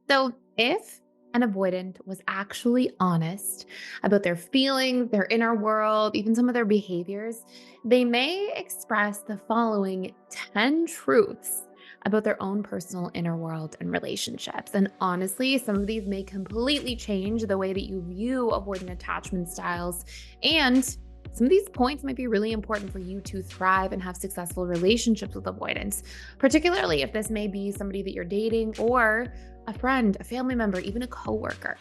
So, if an avoidant was actually honest about their feelings, their inner world, even some of their behaviors, they may express the following 10 truths about their own personal inner world and relationships. And honestly, some of these may completely change the way that you view avoidant attachment styles. And some of these points might be really important for you to thrive and have successful relationships with avoidance, particularly if this may be somebody that you're dating or a friend, a family member, even a coworker.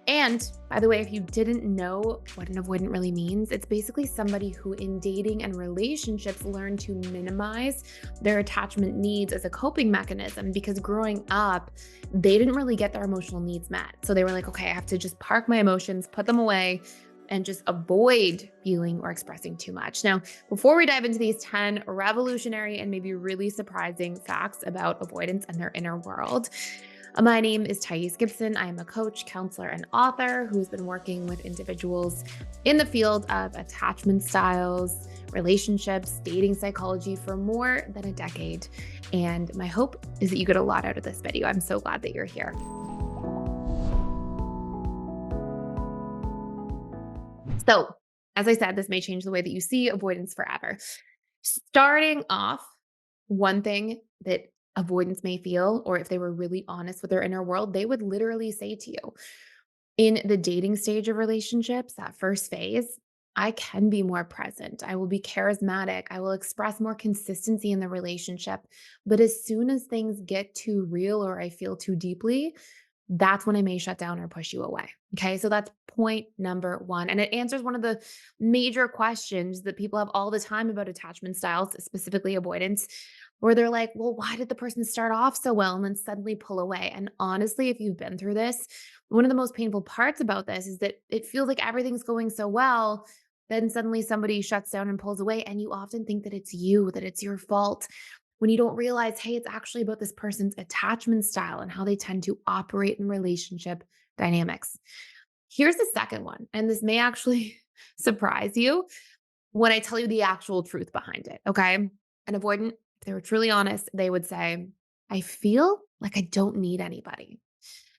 And by the way, if you didn't know what an avoidant really means, it's basically somebody who in dating and relationships learn to minimize their attachment needs as a coping mechanism because growing up, they didn't really get their emotional needs met. So they were like, okay, I have to just park my emotions, put them away, and just avoid feeling or expressing too much. Now, before we dive into these 10 revolutionary and maybe really surprising facts about avoidance and their inner world, my name is Gibson. I am a coach, counselor, and author who's been working with individuals in the field of attachment styles, relationships, dating psychology for more than a decade. And my hope is that you get a lot out of this video. I'm so glad that you're here. So, as I said, this may change the way that you see avoidance forever. Starting off, one thing that avoidance may feel, or if they were really honest with their inner world, they would literally say to you, in the dating stage of relationships, that first phase, I can be more present. I will be charismatic. I will express more consistency in the relationship. But as soon as things get too real or I feel too deeply, that's when I may shut down or push you away. Okay. So that's point number one. And it answers one of the major questions that people have all the time about attachment styles, specifically avoidance, where they're like, well, why did the person start off so well and then suddenly pull away? And honestly, if you've been through this, one of the most painful parts about this is that it feels like everything's going so well. Then suddenly somebody shuts down and pulls away. And you often think that it's you, that it's your fault when you don't realize, hey, it's actually about this person's attachment style and how they tend to operate in relationship dynamics. Here's the second one, and this may actually surprise you when I tell you the actual truth behind it. Okay. An avoidant, if they were truly honest, they would say, I feel like I don't need anybody.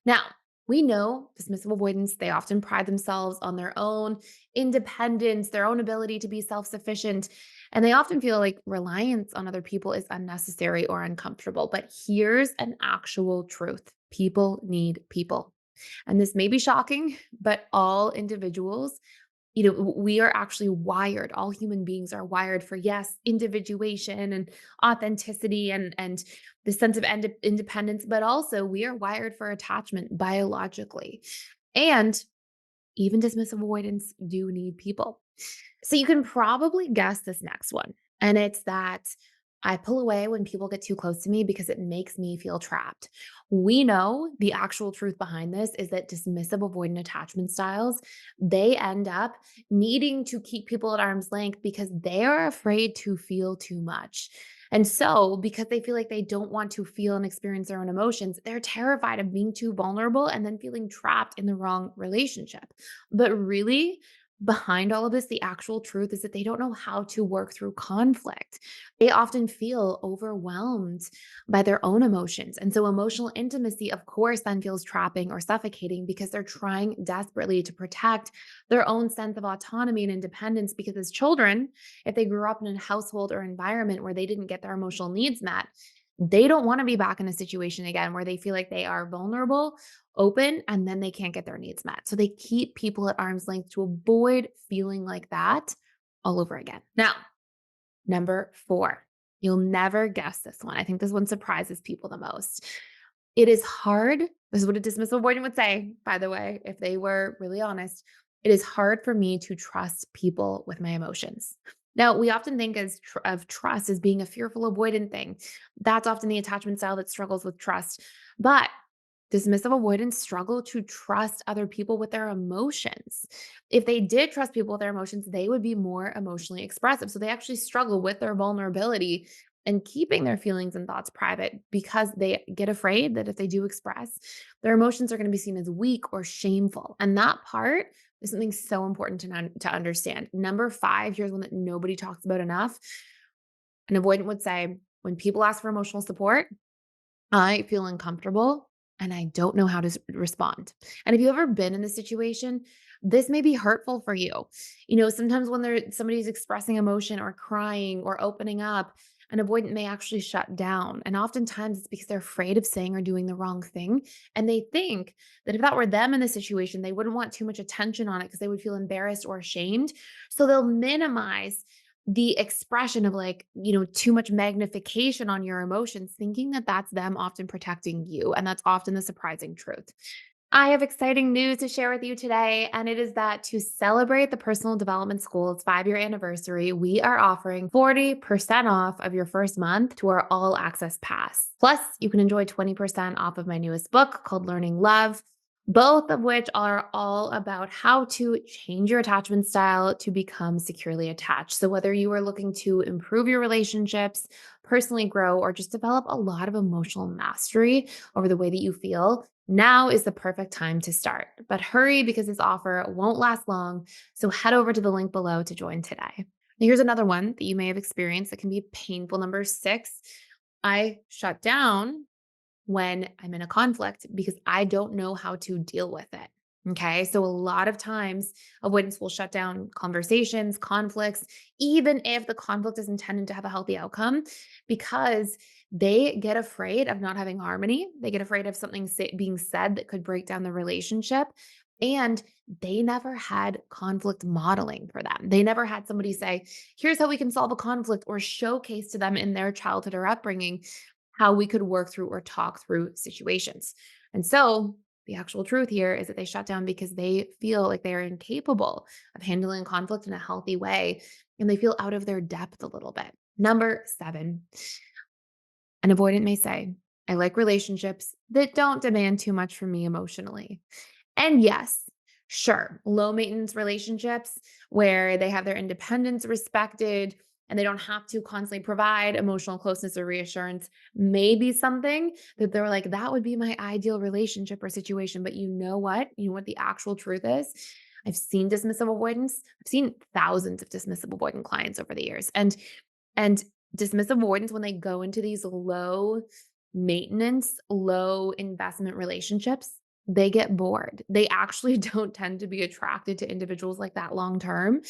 Now, we know dismissive avoidants, they often pride themselves on their own independence, their own ability to be self sufficient, and they often feel like reliance on other people is unnecessary or uncomfortable. But here's an actual truth: people need people. And this may be shocking, but all individuals, we are actually wired, all human beings are wired for, yes, individuation and authenticity and the sense of independence, but also we are wired for attachment biologically. And even dismissive avoidants do need people. So you can probably guess this next one. And it's that I pull away when people get too close to me because it makes me feel trapped. We know the actual truth behind this is that dismissive avoidant attachment styles, they end up needing to keep people at arm's length because they are afraid to feel too much. And so, because they feel like they don't want to feel and experience their own emotions, they're terrified of being too vulnerable and then feeling trapped in the wrong relationship. But really, behind all of this, the actual truth is that they don't know how to work through conflict. They often feel overwhelmed by their own emotions. And so, emotional intimacy, of course, then feels trapping or suffocating because they're trying desperately to protect their own sense of autonomy and independence. Because as children, if they grew up in a household or environment where they didn't get their emotional needs met, they don't want to be back in a situation again where they feel like they are vulnerable, open, and then they can't get their needs met. So they keep people at arm's length to avoid feeling like that all over again. Now, number four, you'll never guess this one. I think this one surprises people the most. It is hard. This is what a dismissal avoidant would say, by the way, if they were really honest. It is hard for me to trust people with my emotions. Now, we often think of trust as being a fearful avoidant thing. That's often the attachment style that struggles with trust. But dismissive avoidants struggle to trust other people with their emotions. If they did trust people with their emotions, they would be more emotionally expressive. So they actually struggle with their vulnerability and keeping their feelings and thoughts private because they get afraid that if they do express, their emotions are going to be seen as weak or shameful. And that part is something so important to understand. Number five, here's one that nobody talks about enough. An avoidant would say, when people ask for emotional support, I feel uncomfortable and I don't know how to respond. And if you've ever been in this situation, this may be hurtful for you. Sometimes when somebody's expressing emotion or crying or opening up, an avoidant may actually shut down. And oftentimes it's because they're afraid of saying or doing the wrong thing. And they think that if that were them in the situation, they wouldn't want too much attention on it because they would feel embarrassed or ashamed. So they'll minimize the expression of too much magnification on your emotions, thinking that that's them often protecting you. And that's often the surprising truth. I have exciting news to share with you today, and it is that to celebrate the Personal Development School's 5-year anniversary, we are offering 40% off of your first month to our All Access Pass. Plus, you can enjoy 20% off of my newest book called Learning Love, both of which are all about how to change your attachment style to become securely attached. So, whether you are looking to improve your relationships, personally grow, or just develop a lot of emotional mastery over the way that you feel, now is the perfect time to start. But hurry because this offer won't last long. So head over to the link below to join today. Now, here's another one that you may have experienced that can be painful. Number 6, I shut down when I'm in a conflict because I don't know how to deal with it. Okay. So a lot of times avoidance will shut down conversations, conflicts, even if the conflict is intended to have a healthy outcome, because they get afraid of not having harmony. They get afraid of something being said that could break down the relationship. And they never had conflict modeling for them. They never had somebody say, here's how we can solve a conflict, or showcase to them in their childhood or upbringing how we could work through or talk through situations. And so the actual truth here is that they shut down because they feel like they are incapable of handling conflict in a healthy way, and they feel out of their depth a little bit. Number 7, an avoidant may say, I like relationships that don't demand too much from me emotionally. And yes, sure, low maintenance relationships where they have their independence respected and they don't have to constantly provide emotional closeness or reassurance may be something that they're like, that would be my ideal relationship or situation. But you know what? You know what the actual truth is? I've seen dismissive avoidance. I've seen thousands of dismissive avoidant clients over the years. And dismissive avoidance, when they go into these low maintenance, low investment relationships, they get bored. They actually don't tend to be attracted to individuals like that long term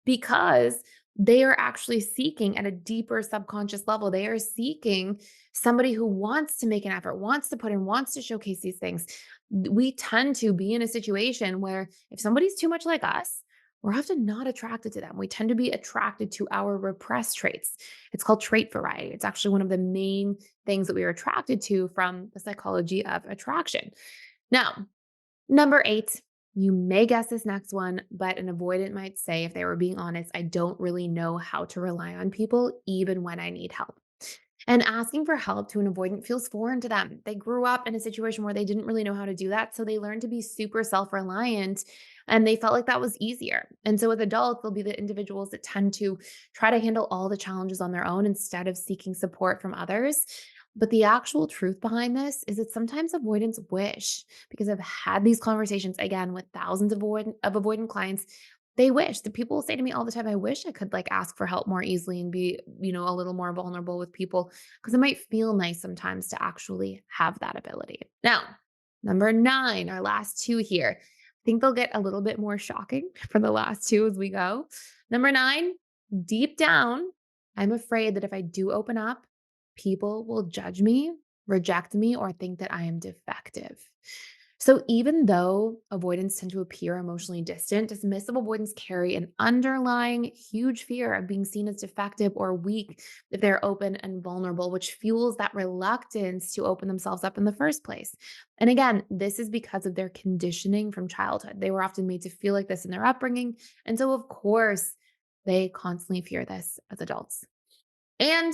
because they are actually seeking at a deeper subconscious level. They are seeking somebody who wants to make an effort, wants to put in, wants to showcase these things. We tend to be in a situation where if somebody's too much like us, we're often not attracted to them. We tend to be attracted to our repressed traits. It's called trait variety. It's actually one of the main things that we are attracted to from the psychology of attraction. Now, number 8, you may guess this next one, but an avoidant might say, if they were being honest, I don't really know how to rely on people, even when I need help. And asking for help to an avoidant feels foreign to them. They grew up in a situation where they didn't really know how to do that. So they learned to be super self reliant and they felt like that was easier. And so, as adults, they'll be the individuals that tend to try to handle all the challenges on their own instead of seeking support from others. But the actual truth behind this is that sometimes avoidants wish, because I've had these conversations again with thousands of avoidant clients. They wish. The people say to me all the time, I wish I could ask for help more easily and be, a little more vulnerable with people because it might feel nice sometimes to actually have that ability. Now, number 9, our last 2 here. I think they'll get a little bit more shocking for the last 2 as we go. Number 9, deep down, I'm afraid that if I do open up, people will judge me, reject me, or think that I am defective. So even though avoidants tend to appear emotionally distant, dismissive avoidants carry an underlying huge fear of being seen as defective or weak if they're open and vulnerable, which fuels that reluctance to open themselves up in the first place. And again, this is because of their conditioning from childhood. They were often made to feel like this in their upbringing. And so, of course, they constantly fear this as adults. And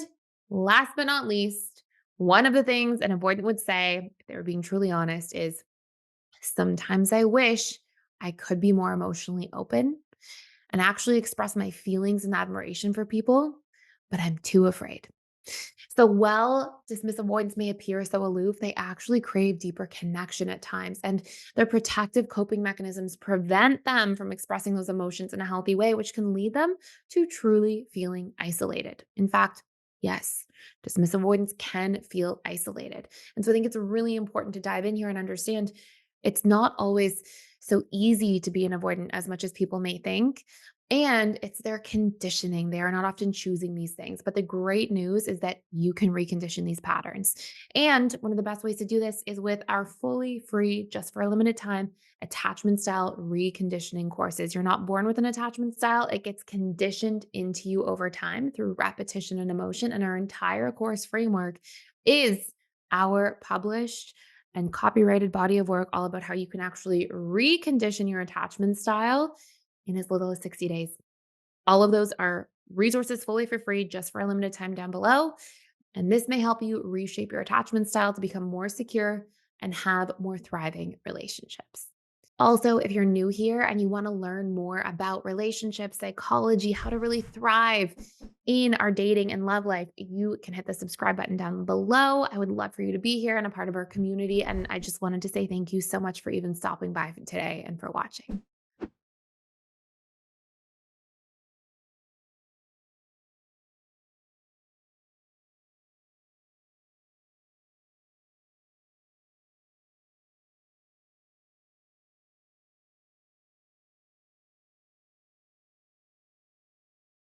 last but not least, one of the things an avoidant would say, if they were being truly honest, is sometimes I wish I could be more emotionally open and actually express my feelings and admiration for people, but I'm too afraid. So while dismissive avoidants may appear so aloof, they actually crave deeper connection at times, and their protective coping mechanisms prevent them from expressing those emotions in a healthy way, which can lead them to truly feeling isolated. In fact, Yes, dismissive avoidance can feel isolated. And so I think it's really important to dive in here and understand it's not always so easy to be an avoidant as much as people may think. And it's their conditioning. They are not often choosing these things. But the great news is that you can recondition these patterns. And one of the best ways to do this is with our fully free, just for a limited time, attachment style reconditioning courses. You're not born with an attachment style, it gets conditioned into you over time through repetition and emotion. And our entire course framework is our published and copyrighted body of work all about how you can actually recondition your attachment style in as little as 60 days. All of those are resources fully for free just for a limited time down below. And this may help you reshape your attachment style to become more secure and have more thriving relationships. Also, if you're new here and you want to learn more about relationships, psychology, how to really thrive in our dating and love life, you can hit the subscribe button down below. I would love for you to be here and a part of our community. And I just wanted to say thank you so much for even stopping by today and for watching.